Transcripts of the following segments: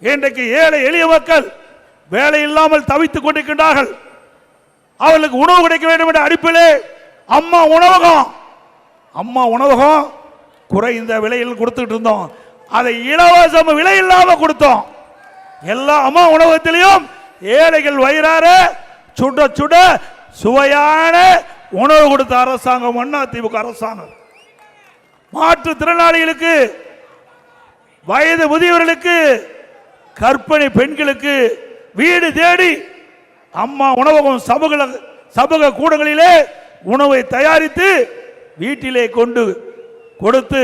இன்றைக்கு ஏழை எளிய மக்கள் வேலை இல்லாமல் தவித்துக் கொண்டிருக்கின்றார்கள். அவர்களுக்கு உணவு கிடைக்க வேண்டும் என்ற அடிப்பிலே அம்மா உணவகம் குறைந்த விலையில் கொடுத்துட்டு இருந்தோம். அதை இலவச விலை இல்லாமல் கொடுத்தோம். எல்லா அம்மா உணவகத்திலையும் ஏழைகள் வயிறார சுட சுட சுவையான உணவு கொடுத்த அரசாங்கம் அதிமுக அரசாங்கம். மாற்றுத்திறனாளிகளுக்கு, வயது முதியவர்களுக்கு, கர்ப்பிணி பெண்களுக்கு வீடு தேடி அம்மா உணவகம் சமூக கூடங்களிலே உணவை தயாரித்து வீட்டிலே கொண்டு கொடுத்து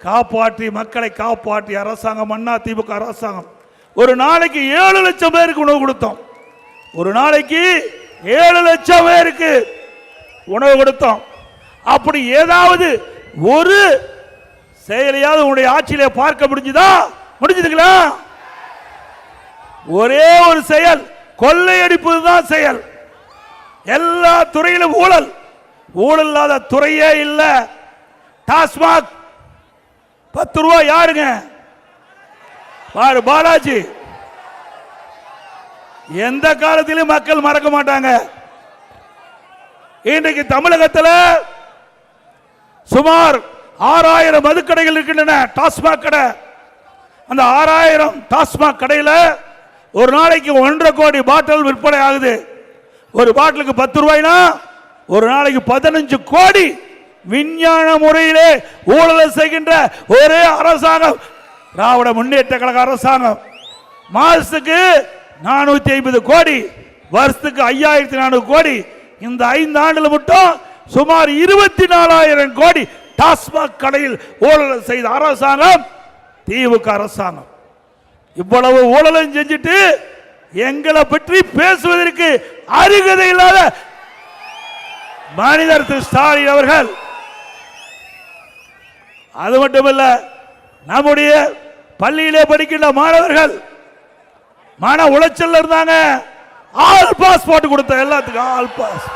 காப்பாற்றி மக்களை காப்பாற்றி அரசாங்கம் அதிமுக அரசாங்கம். ஒரு நாளைக்கு 7 லட்சம் பேருக்கு உணவு கொடுத்தோம். ஒரு நாளைக்கு 7 லட்சம் பேருக்கு உணவு கொடுத்தோம். அப்படி ஏதாவது ஒரு செயலையாவது உங்களுடைய ஆட்சியிலே பார்க்க முடிஞ்சதுங்களா? ஒரே ஒரு செயல், கொள்ளையடிப்பது தான் செயல். எல்லா துறையிலும் ஊழல் இல்லாத துறையே இல்லை. டாஸ்மாக் 10 ரூபாய் யாருங்க? பாலாஜி. எந்த காலத்திலும் மக்கள் மறக்க மாட்டாங்க. இன்றைக்கு தமிழகத்தில் சுமார் 6000 மதுக்கடைகள் இருக்கின்றன, டாஸ்மாக் கடை. அந்த 6000 டாஸ்மாக் கடையில் ஒரு நாளைக்கு 1.5 கோடி பாட்டில் விற்பனை ஆகுது. ஒரு பாட்டிலுக்கு 10 ரூபாய்னா ஒரு நாளைக்கு 15 கோடி விஞ்ஞான முறையிலே ஊழல் செய்கின்ற ஒரே அரசாங்கம் திராவிட முன்னேற்ற கழக அரசாங்கம். மாசத்துக்கு 450 கோடி, வருஷத்துக்கு 5400 கோடி. இந்த 5 ஆண்டுல மட்டும் சுமார் 24,000 கோடி டாஸ்மாக் கடையில் ஊழல் செய்த அரசாங்கம் திமுக அரசாங்கம். இவ்வளவு ஊழலும் செஞ்சுட்டு எங்களை பற்றி பேசுவதற்கு அருகதை இல்லாத மனிதர் திரு ஸ்டாலின் அவர்கள். அது மட்டுமல்ல, நம்முடைய பள்ளியிலே படிக்கின்ற மாணவர்கள் மன உளைச்சல் இருந்தாங்க. ஆல் பாஸ் போட்டு கொடுத்த எல்லாத்துக்கும் ஆல் பாஸ்.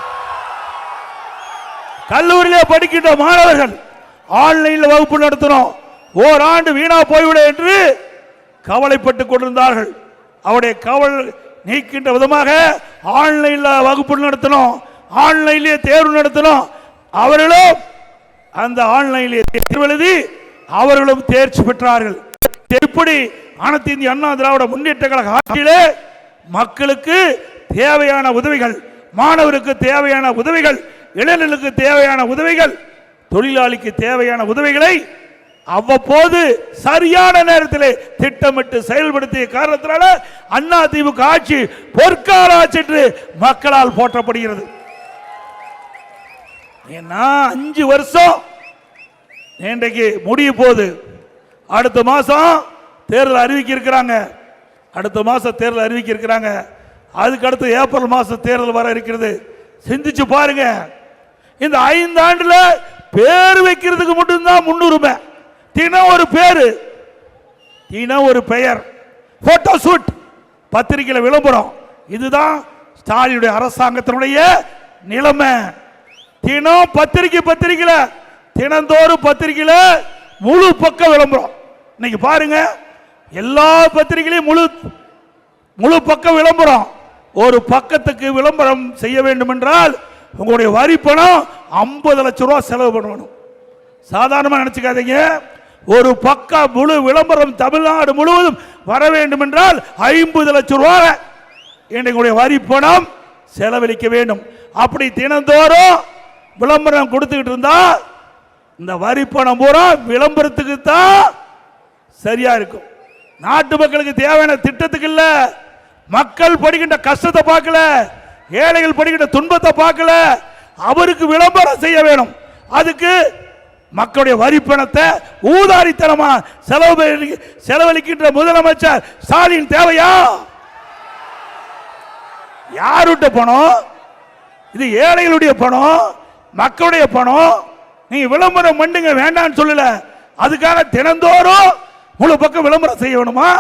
கல்லூரியிலே படிக்கின்ற மாணவர்கள் ஆன்லைனில் வகுப்பு நடத்தினோம். ஓராண்டு வீணா போய்விட என்று கவலைப்பட்டுக் கொண்டிருந்தார்கள். அவருடைய கவலை நீக்கின்ற விதமாக ஆன்லைனில் வகுப்பு நடத்தினோம், ஆன்லைனிலே தேர்வு நடத்தினோம். அவர்களும் அந்த ஆன்லைனிலே தேர்வு எழுதி அவர்களும் தேர்ச்சி பெற்றார்கள். எப்படி அனைத்து இந்திய அண்ணா திராவிட முன்னேற்ற கழக ஆட்சியிலே மக்களுக்கு தேவையான உதவிகள், மாணவருக்கு தேவையான உதவிகள், இளைஞர்களுக்கு தேவையான உதவிகள், தொழிலாளிக்கு தேவையான உதவிகளை அவ்வப்போது சரியான நேரத்தில் திட்டமிட்டு செயல்படுத்திய காரணத்தினால அண்ணா திமுக ஆட்சி பொற்கால ஆட்சி என்று மக்களால் போற்றப்படுகிறது. 5 வருஷம் இன்றைக்கு முடிய போகுது. அடுத்த மாசம் தேர்தல் அறிவிக்க இருக்கிறாங்க. அதுக்கு அடுத்து ஏப்ரல் மாசம் தேர்தல் வர இருக்கிறது. சிந்திச்சு பாருங்க. இந்த 5 ஆண்டுல பேர் வைக்கிறதுக்கு மட்டும்தான் முன்னுரிமை. தினம் ஒரு பேரு, தினம் ஒரு பெயர், போட்டோ ஷூட், பத்திரிகையில் விளம்பரம். இதுதான் ஸ்டாலினுடைய அரசாங்கத்தினுடைய நிலைமை. தினம் பத்திரிகையில தினந்தோறும் பத்திரிகையில முழு பக்க விளம்பரம். இன்னைக்கு பாருங்க, எல்லா பத்திரிகையிலும் முழு பக்க விளம்பரம். ஒரு பக்கத்துக்கு விளம்பரம் செய்ய வேண்டும் என்றால் உங்களுடைய வரி பணம் 50 லட்சம் ரூபாய் செலவு பண்ணணும். சாதாரணமாக நினைச்சுக்காதீங்க. ஒரு பக்க முழு விளம்பரம் தமிழ்நாடு முழுவதும் வர வேண்டும் என்றால் 50 லட்சம் ரூபாய் எங்களுடைய வரி பணம் செலவழிக்க வேண்டும். அப்படி தினந்தோறும் விளம்பரம் கொடுத்துக்கிட்டு இருந்தா இந்த வரி பணம் பூரா விளம்பரத்துக்கு தான் சரியா இருக்கும். நாட்டு மக்களுக்கு தேவையான திட்டத்துக்கு இல்ல. மக்கள் படுகின்ற கஷ்டத்தை பார்க்கல, ஏழைகள் படுகின்ற துன்பத்தை பார்க்கல. அவருக்கு விளம்பரம் செய்ய வேணும். அதுக்கு மக்களுடைய வரி பணத்தை ஊதாரித்தனமா செலவழிக்கின்ற முதலமைச்சர் ஸ்டாலின் தேவையா? யாருடைய பணம் இது? ஏழைகளுடைய பணம், மக்களுடைய பணம். நீங்க விளம்பரம் பண்ணுங்க, வேண்டான்னு சொல்லல. அதுக்காக தினந்தோறும் முழு பக்கம் விளம்பரம் செய்ய வேணுமா?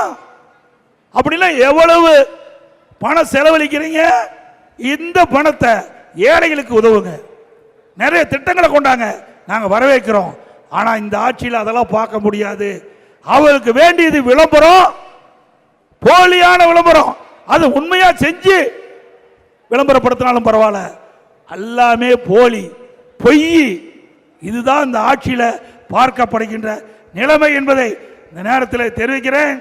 அப்படின்னா எவ்வளவு பணம் செலவழிக்கிறீங்க? இந்த பணத்தை ஏழைகளுக்கு உதவுங்க. நிறைய திட்டங்களை கொண்டாங்க, நாங்க வரவேற்கிறோம். ஆனா இந்த ஆட்சியில் அதெல்லாம் பார்க்க முடியாது. அவருக்கு வேண்டியது விளம்பரம், போலியான விளம்பரம். அது உண்மையா செஞ்சு விளம்பரப்படுத்தினாலும் பரவாயில்ல, எல்லாமே போலி, பொய். இதுதான் இந்த ஆட்சியில் பார்க்கப்படுகின்ற நிலைமை என்பதை இந்த நேரத்தில் தெரிவிக்கிறேன்.